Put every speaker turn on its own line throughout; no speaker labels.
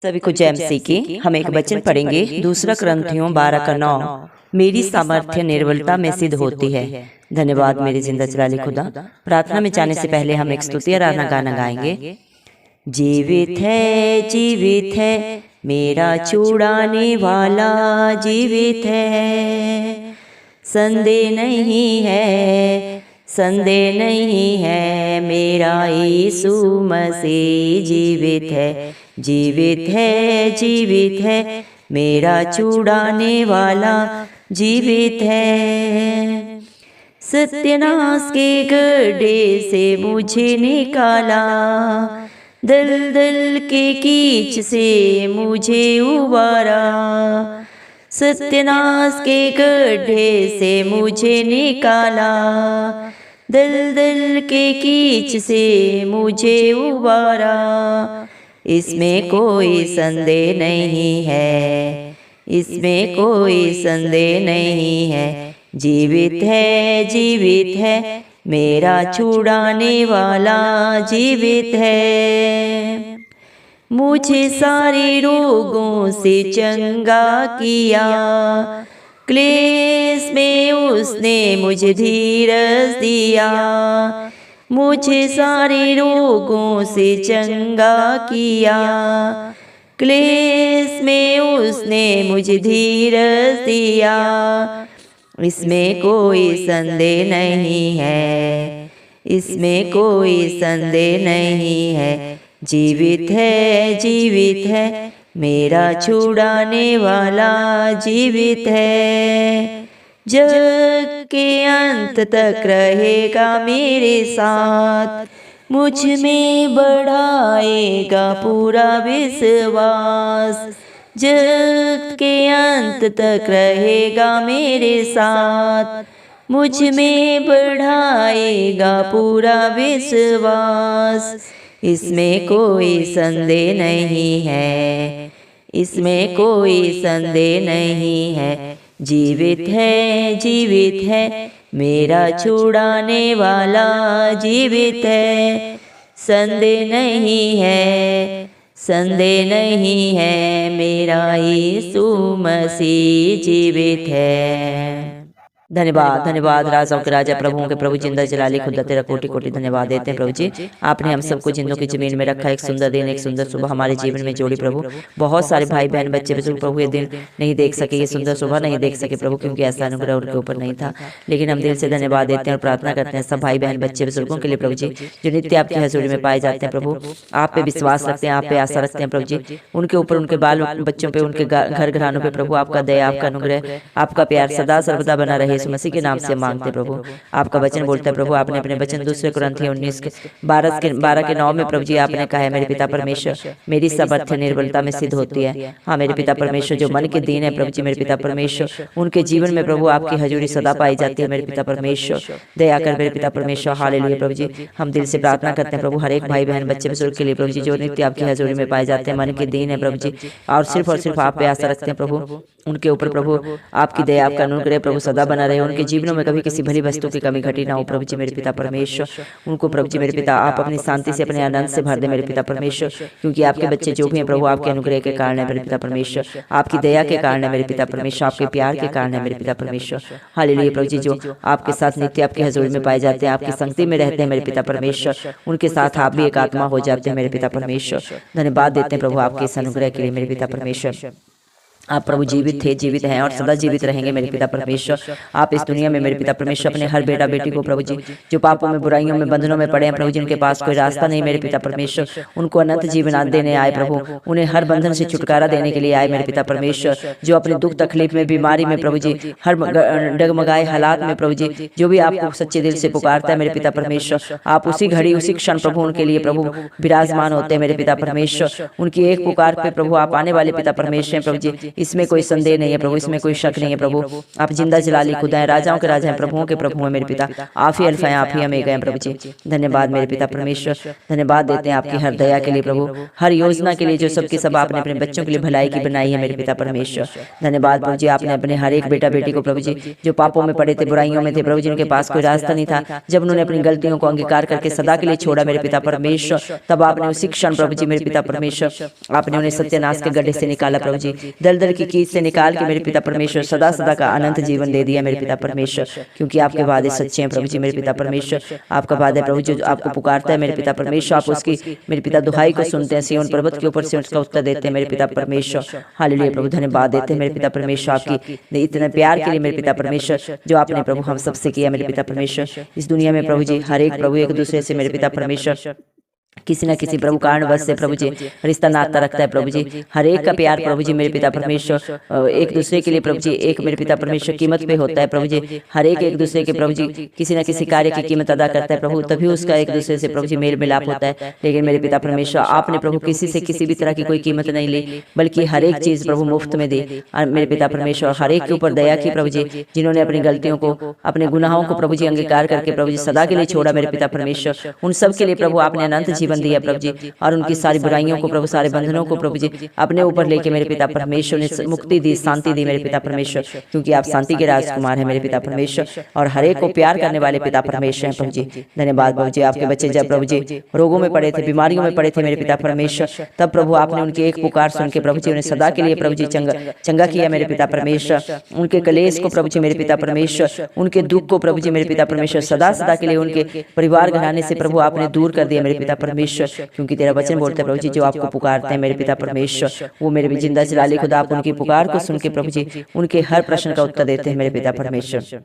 सभी को जय मसीह की। हम एक वचन पढ़ेंगे, दूसरा क्रंथियों 12:9। मेरी सामर्थ्य निर्बलता में सिद्ध होती है। धन्यवाद मेरे जिंदा चलाली खुदा। प्रार्थना में जाने से पहले हम एक स्तुति आराधना गाना गाएंगे। जीवित है मेरा छुड़ाने वाला, जीवित है, संदेह नहीं है, संदेह नहीं है, मेरा यीशु मसीह जीवित है, जीवित है, जीवित है, मेरा छुड़ाने वाला जीवित है। सत्यानाश के गड्ढे से मुझे निकाला, दलदल के कीच से मुझे उबारा। सत्यानाश के गड्ढे से मुझे निकाला, दलदल के कीच से मुझे उबारा। इसमें कोई संदेह नहीं है, इसमें कोई संदेह नहीं है, जीवित है, जीवित है, मेरा छुड़ाने वाला जीवित है। मुझे सारे रोगों से चंगा किया, क्लेश में उसने मुझे धीरज दिया। मुझे सारे रोगों से चंगा किया, क्लेश में उसने मुझे धीरज दिया। इसमें कोई संदेह नहीं है, इसमें कोई संदेह नहीं है, जीवित है, जीवित है, मेरा छुड़ाने वाला जीवित है। जग के अंत तक रहेगा मेरे साथ, मुझ में बढ़ाएगा पूरा विश्वास। जग के अंत तक रहेगा मेरे साथ, मुझ में बढ़ाएगा पूरा विश्वास। इसमें कोई संदेह नहीं है, इसमें कोई संदेह नहीं है, जीवित है, जीवित है, मेरा छुड़ाने वाला जीवित है। संदेह नहीं है, संदेह नहीं है, मेरा यीशु मसीह जीवित है। धन्यवाद, धन्यवाद राजाओं के राजा, प्रभुओं के प्रभु, जिंदा जलाली खुदा तेरा कोटि कोटि धन्यवाद देते हैं प्रभु जी। आपने हम सबको जिंदों की जमीन में रखा, एक सुंदर दिन, एक सुंदर सुबह हमारे जीवन में जोड़ी प्रभु। बहुत सारे भाई बहन बच्चे बुजुर्ग प्रभु ये दिन नहीं देख सके, ये सुंदर सुबह नहीं देख सके प्रभु, क्योंकि ऐसा अनुग्रह उनके ऊपर नहीं था। लेकिन हम दिल से धन्यवाद देते हैं और प्रार्थना करते हैं सब भाई बहन बच्चे बुजुर्गों के लिए प्रभु जी, जो नित्य आपकी हजूरी में पाए जाते हैं प्रभु। आप पे विश्वास रखते हैं, आप पे आशा रखते हैं प्रभु जी। उनके ऊपर, उनके बाल बच्चों पे, उनके घर घरानों पे प्रभु आपका दया, आपका अनुग्रह, आपका प्यार सदा सर्वदा बना रहे। यीशु मसीह के नाम से मांगते प्रभु। आपका वचन बोलता है प्रभु, आपने अपने वचन दूसरे क्रंथियों 19:12 में प्रभु जी आपने कहा है, मेरे पिता परमेश्वर मेरी सामर्थ्य निर्बलता में सिद्ध होती है। हाँ मेरे पिता परमेश्वर, जो मन के दीन है प्रभु जी मेरे पिता परमेश्वर, उनके जीवन में प्रभु आपकी हजूरी सदा पाई जाती है। मेरे पिता परमेश्वर दया कर मेरे पिता परमेश्वर। हालेलुया प्रभु जी, हम दिल से प्रार्थना करते हैं प्रभु हर एक भाई बहन बच्चे बुजुर्ग के लिए प्रभु जी, जो नित्य आपकी हजूरी में पाए जाते हैं, मन के दीन है प्रभु जी, और सिर्फ आप पे आशा रखते हैं प्रभु। उनके ऊपर प्रभु आपकी दया, आपका अनुग्रह प्रभु सदा बना रहे। उनके जीवनों में कभी किसी भली वस्तु की कमी घटी ना हो प्रभु जी मेरे पिता परमेश्वर। उनको प्रभु जी मेरे पिता आप अपनी शांति से, अपने आनंद से भर दे मेरे पिता परमेश्वर, क्योंकि आपके बच्चे जो भी हैं प्रभु आपके अनुग्रह के कारण है मेरे पिता परमेश्वर, आपकी दया के कारण है मेरे पिता परमेश्वर, आपके प्यार के कारण है मेरे पिता परमेश्वर। हालेलुया प्रभु जी, जो आपके साथ नित्य आपके हजूरी में पाए जाते हैं, आपकी संगति में रहते हैं मेरे पिता परमेश्वर, उनके साथ आप भी एक आत्मा हो जाते हैं मेरे पिता परमेश्वर। धन्यवाद देते हैं प्रभु आपके इस अनुग्रह के लिए मेरे पिता परमेश्वर। आप प्रभु जीवित थे, जीवित हैं और सदा जीवित रहेंगे मेरे पिता परमेश्वर। आप इस दुनिया में मेरे पिता परमेश्वर अपने हर बेटा बेटी को प्रभु जी, जो पापों में, बुराइयों में, बंधनों में पड़े हैं प्रभु जी, उनके पास कोई रास्ता नहीं मेरे पिता परमेश्वर, उनको अनंत जीवन देने आए प्रभु, उन्हें हर बंधन से छुटकारा देने के लिए आए मेरे पिता परमेश्वर। जो अपने दुख तकलीफ में, बीमारी में प्रभु जी, हर डगमगाए हालात में प्रभु जी, जो भी आपको सच्चे दिल से पुकारता है मेरे पिता परमेश्वर, आप उसी घड़ी उसी क्षण प्रभु उनके लिए प्रभु विराजमान होते हैं मेरे पिता परमेश्वर। उनकी एक पुकार पे प्रभु आप आने वाले पिता परमेश्वर प्रभु जी, इसमें कोई संदेह नहीं है प्रभु, इसमें कोई शक नहीं है प्रभु। आप जिंदा जलाली खुदा हैं, राजाओं के राजा हैं, प्रभुओं के प्रभु हैं मेरे पिता। आप ही अल्फा हैं, आप ही ओमेगा हैं प्रभु जी। धन्यवाद मेरे पिता परमेश्वर, धन्यवाद देते हैं आपकी हर दया के लिए प्रभु, हर योजना के लिए जो सबके सब आपने अपने बच्चों के लिए भलाई की बनाई है मेरे पिता परमेश्वर। धन्यवाद प्रभु जी, आपने अपने हर एक बेटा बेटी को प्रभु जी जो पापों में पड़े थे, बुराइयों में थे प्रभु जी, उनके पास कोई रास्ता नहीं था, जब उन्होंने अपनी गलतियों को अंगीकार करके सदा के लिए छोड़ा मेरे पिता परमेश्वर, तब आपने उसी क्षण प्रभु जी मेरे पिता परमेश्वर आपने उन्हें सत्यानाश के गड्ढे से निकाला प्रभु जी, दलदल की कीच से निकाल के मेरे पिता परमेश्वर सदा सदा का अनंत जीवन दे दिया मेरे पिता परमेश्वर, क्योंकि आपके वादे सच्चे हैं प्रभु जी मेरे पिता परमेश्वर। आपका वादा है प्रभु जो आपको पुकारता है मेरे पिता परमेश्वर, आप उसकी मेरे पिता दुहाई को सुनते हैं, सिय्योन पर्वत के ऊपर से उसका उत्तर देते हैं मेरे पिता परमेश्वर। हालेलुया प्रभु, धन्यवाद देते हैं मेरे पिता परमेश्वर आपकी इतने प्यार के लिए मेरे पिता परमेश्वर जो आपने प्रभु हम सबसे किया मेरे पिता परमेश्वर। इस दुनिया में प्रभु जी हर एक प्रभु एक दूसरे से मेरे पिता परमेश्वर किसी न किसी प्रभु कारणवश से प्रभु जी रिश्ता नाता रखता है प्रभु जी, हर एक का प्यार प्रभु जी मेरे पिता परमेश्वर एक दूसरे के लिए प्रभु जी एक मेरे पिता परमेश्वर कीमत पे होता है प्रभु जी, हर एक दूसरे के प्रभु जी किसी न किसी कार्य की कीमत अदा करता है प्रभु, तभी उसका एक दूसरे से प्रभु जी मेल मिलाप होता है। लेकिन मेरे पिता परमेश्वर आपने प्रभु किसी से किसी भी तरह की कोई कीमत नहीं ली, बल्कि हर एक चीज प्रभु मुफ्त में दी मेरे पिता परमेश्वर, हर एक के ऊपर दया की प्रभु जी, जिन्होंने अपनी गलतियों को अपने गुनाहों को प्रभु जी अंगीकार करके प्रभु जी सदा के लिए छोड़ा मेरे पिता परमेश्वर, उन सब के लिए प्रभु आपने अनंत जीवन दिया प्रभु जी, और उनकी सारी बुराइयों को प्रभु सारे बंधनों को प्रभु जी अपने ऊपर लेके मेरे पिता परमेश्वर ने मुक्ति दी, शांति दी मेरे पिता परमेश्वर, क्योंकि आप शांति के राजकुमार हैं मेरे पिता परमेश्वर और हर एक को प्यार करने वाले पिता परमेश्वर हैं प्रभु जी। धन्यवाद प्रभु जी, आपके बच्चे जब प्रभु जी रोगों में पड़े थे, बीमारियों में पड़े थे मेरे पिता परमेश्वर, तब प्रभु आपने उनकी एक पुकार सुन के प्रभु जी उन्हें सदा के लिए प्रभु जी चंगा किया मेरे पिता परमेश्वर, उनके कलेश को प्रभु जी मेरे पिता परमेश्वर, उनके दुख को प्रभु जी मेरे पिता परमेश्वर सदा सदा के लिए उनके परिवार घराने से प्रभु आपने दूर कर दिया मेरे पिता परमेश्वर, क्योंकि तेरा वचन बोलते हैं प्रभु जी जो आपको पुकारते हैं मेरे पिता परमेश्वर वो मेरे भी जिंदा जलाली खुदा आप उनकी पुकार को सुन के प्रभु जी उनके हर प्रश्न का उत्तर देते हैं मेरे पिता परमेश्वर,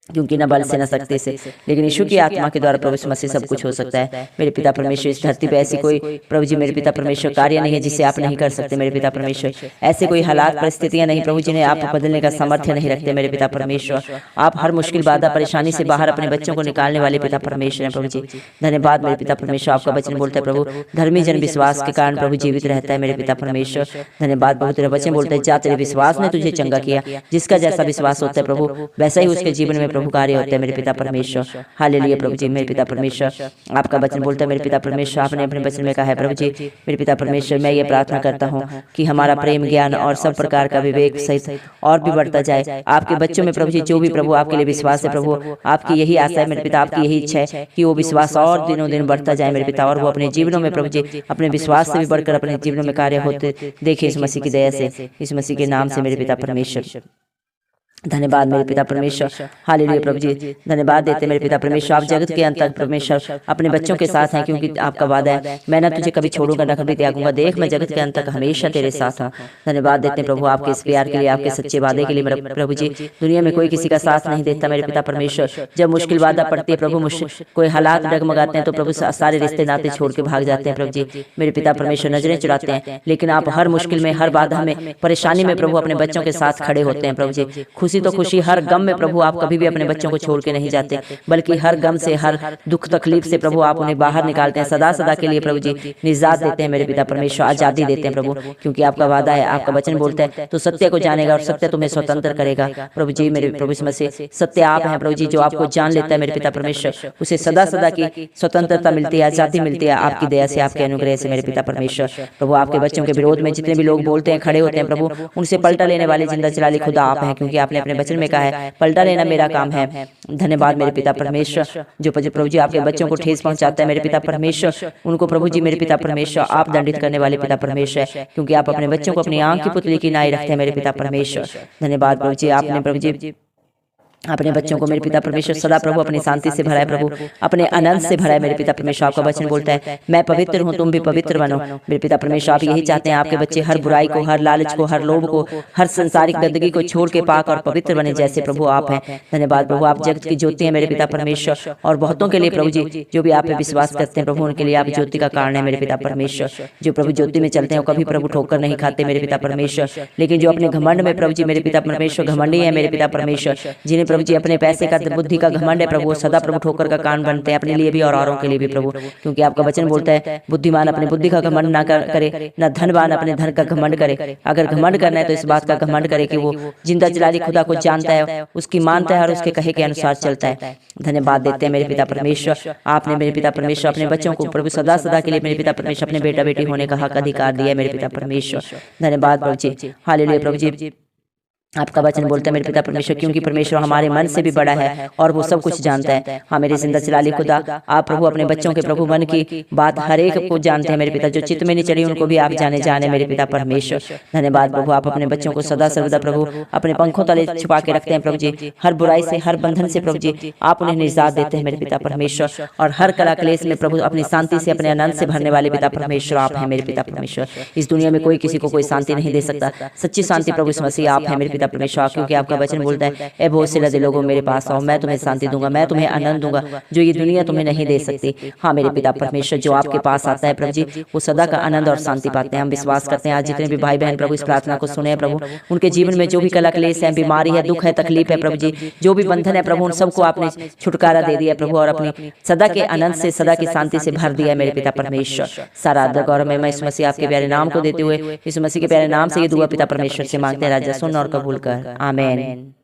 क्योंकि न बल से न सकते से लेकिन यीशु की आत्मा के द्वारा प्रभु यीशु मसीह सब कुछ हो सकता है मेरे पिता परमेश्वर। इस धरती पे ऐसी कोई प्रभु जी मेरे पिता परमेश्वर कार्य नहीं है जिसे आप नहीं कर सकते मेरे पिता परमेश्वर, ऐसे कोई हालात परिस्थितियां नहीं प्रभु जिन्हें आप बदलने का सामर्थ्य नहीं रखते मेरे पिता परमेश्वर। आप हर मुश्किल बाधा परेशानी से बाहर अपने बच्चों को निकालने वाले पिता परमेश्वर हैं प्रभु जी। धन्यवाद मेरे पिता परमेश्वर, आपका वचन बोलता है प्रभु धर्मी जन विश्वास के कारण प्रभु जीवित रहता है मेरे पिता परमेश्वर। धन्यवाद प्रभु, तेरा वचन बोलता है जा तेरे विश्वास ने तुझे चंगा किया, जिसका जैसा विश्वास होता है प्रभु वैसा ही उसके जीवन में प्रभु कार्य होते हैं मेरे पिता परमेश्वर। हालेलुया प्रभु जी मेरे पिता परमेश्वर, आपका वचन बोलता है मेरे पिता परमेश्वर, आपने अपने वचन में कहा है प्रभु जी मेरे पिता परमेश्वर मैं ये प्रार्थना करता हूँ कि हमारा प्रेम ज्ञान और सब प्रकार का विवेक सहित और भी बढ़ता जाए आपके बच्चों में प्रभु जी, जो भी प्रभु आपके लिए विश्वास है प्रभु आपकी यही आशा है मेरे पिता, आपकी यही इच्छा है कि वो विश्वास और दिनों दिन बढ़ता जाए मेरे पिता, और वो अपने जीवनों में प्रभु जी अपने विश्वास से भी बढ़कर अपने जीवनों में कार्य होते देखे इस मसीह की दया से, इस मसीह के नाम से मेरे पिता परमेश्वर। धन्यवाद मेरे पिता परमेश्वर, हालेलुया प्रभु जी धन्यवाद देते मेरे पिता परमेश्वर। आप जगत के अंत तक परमेश्वर अपने बच्चों के साथ हैं, क्योंकि आपका वादा है मैं ना तुझे कभी छोड़ूंगा ना कभी त्यागूंगा, देख मैं जगत के अंत तक हमेशा तेरे साथ हूँ। धन्यवाद देते हैं प्रभु आपके इस प्यार के लिए, आपके सच्चे वादे के लिए मेरे प्रभु जी। दुनिया में कोई किसी का साथ नहीं देता मेरे पिता परमेश्वर, जब मुश्किल बाधा पड़ती है प्रभु कोई हालात डगमगाते हैं तो प्रभु सारे रिश्ते नाते छोड़ के भाग जाते हैं प्रभु जी मेरे पिता परमेश्वर, नजरें चुराते हैं, लेकिन आप हर मुश्किल में हर बाधा में परेशानी में प्रभु अपने बच्चों के साथ खड़े होते हैं प्रभु जी। खुशी तो खुशी, हर गम में प्रभु आप कभी भी अपने बच्चों को छोड़ के नहीं जाते, बल्कि हर गम से हर दुख तकलीफ से प्रभु आप उन्हें बाहर निकालते हैं, सदा सदा के लिए प्रभु जी निजात देते हैं मेरे पिता परमेश्वर, आजादी देते हैं प्रभु, क्योंकि आपका वादा है, आपका वचन बोलता है तो सत्य को जानेगा और सत्य तुम्हें स्वतंत्र करेगा प्रभु जी मेरे प्रभु मसीह। सत्य आप हैं प्रभु जी, जो आपको जान लेता है मेरे पिता परमेश्वर उसे सदा सदा की स्वतंत्रता मिलती है, आजादी मिलती है आपकी दया से, आपके अनुग्रह से मेरे पिता परमेश्वर। प्रभु आपके बच्चों के विरोध में जितने भी लोग बोलते हैं खड़े होते हैं प्रभु, उनसे पलटा लेने वाले जिंदा जलाली खुदा आप हैं, क्योंकि आपने अपने वचन में कहा है पलटा लेना मेरा काम है। धन्यवाद मेरे पिता परमेश्वर, जो प्रभु जी आपके बच्चों को ठेस पहुंचाता है मेरे पिता परमेश्वर, उनको प्रभु जी मेरे पिता परमेश्वर आप दंडित करने वाले पिता परमेश्वर है, क्योंकि आप अपने बच्चों को अपनी आंख की पुतली की नाई रखते हैं मेरे पिता परमेश्वर। धन्यवाद प्रभु जी, आपने प्रभु जी अपने बच्चों को मेरे पिता परमेश्वर सदा प्रभु अपनी शांति से भरा है प्रभु, अपने आनंद से भरा है मेरे पिता परमेश्वर। आपका वचन बोलता है मैं पवित्र हूँ तुम भी पवित्र बनो मेरे पिता परमेश्वर। आप यही चाहते हैं आपके बच्चे हर बुराई को, हर लालच को, हर लोभ को, हर संसारिक गंदगी को छोड़ के पाक और पवित्र बने जैसे प्रभु आप हैं। धन्यवाद प्रभु, आप जगत की ज्योति है मेरे पिता परमेश्वर, और बहुतों के लिए प्रभु जी जो भी आप पे विश्वास करते हैं प्रभु उनके लिए आप ज्योति का कारण है मेरे पिता परमेश्वर। जो प्रभु ज्योति में चलते हैं कभी प्रभु ठोकर नहीं खाते मेरे पिता परमेश्वर, लेकिन जो अपने घमंड में प्रभु जी मेरे पिता परमेश्वर घमंडी है मेरे पिता परमेश्वर, जिन्हें प्रभु जी अपने पैसे का बुद्धि का घमंड है प्रभु, वो सदा प्रभु ठोकर का कारण बनते हैं अपने लिए भी और औरों के लिए भी प्रभु, क्योंकि आपका वचन बोलता है बुद्धिमान अपने बुद्धि का घमंड ना करे, न धनवान अपने धन का घमंड करे। अगर घमंड करना है तो इस बात का घमंड करे कि वो जिंदा जलाली खुदा को जानता है, उसकी मानता है और उसके कहे के अनुसार चलता है। धन्यवाद देते हैं मेरे पिता परमेश्वर, आपने मेरे पिता परमेश्वर अपने बच्चों को प्रभु सदा सदा के लिए मेरे पिता परमेश्वर अपने बेटा बेटी होने का हक अधिकार दिया है मेरे पिता परमेश्वर। धन्यवाद प्रभु जी, हालेलुया प्रभु जी। आपका वचन बोलता है मेरे पिता परमेश्वर, क्योंकि परमेश्वर हमारे मन से भी बड़ा है और वो सब कुछ जानता है। हाँ मेरे जिंदा जलाली खुदा, आप प्रभु अपने बच्चों के प्रभु मन की बात हर एक को जानते हैं मेरे पिता, जो चित्त में नहीं चढ़ी उनको भी आप जाने मेरे पिता परमेश्वर। धन्यवाद प्रभु, आप अपने बच्चों को सदा सर्वदा प्रभु अपने पंखों तले छुपा के रखते हैं प्रभु जी, हर बुराई से हर बंधन से प्रभु जी आप उन्हें निजात देते हैं मेरे पिता परमेश्वर, और हर कला क्लेश में प्रभु अपनी शांति से अपने आनंद से भरने वाले पिता परमेश्वर आप हैं मेरे पिता परमेश्वर। इस दुनिया में कोई किसी को कोई शांति नहीं दे सकता, सच्ची शांति प्रभु यीशु मसीह आप हैं मेरे पिता परमेश्वर, क्योंकि आपका वचन बोलता है ए बहुत से लदे लोगों मेरे पास आओ, मैं तुम्हें शांति दूंगा, मैं तुम्हें आनंद दूंगा जो ये दुनिया तुम्हें नहीं दे सकती। हाँ मेरे पिता परमेश्वर, जो आपके पास आता है प्रभु जी वो सदा का आनंद और शांति पाते हैं। हम विश्वास करते हैं आज जितने भी भाई बहन प्रभु इस प्रार्थना को सुने प्रभु, उनके जीवन में जो भी कला क्लेश है, बीमारी है, दुख है, तकलीफ है प्रभु जी, जो भी बंधन है प्रभु, उन सबको आपने छुटकारा दे दिया प्रभु, और अपनी सदा के आनंद से सदा की शांति से भर दिया मेरे पिता परमेश्वर। सारा आदर गौरव मैं यीशु मसीह आपके प्यारे नाम को देते हुए यीशु मसीह के प्यारे नाम से ये दुआ पिता परमेश्वर से मांगते हैं, राजा सुन और कबूल कर, आमीन।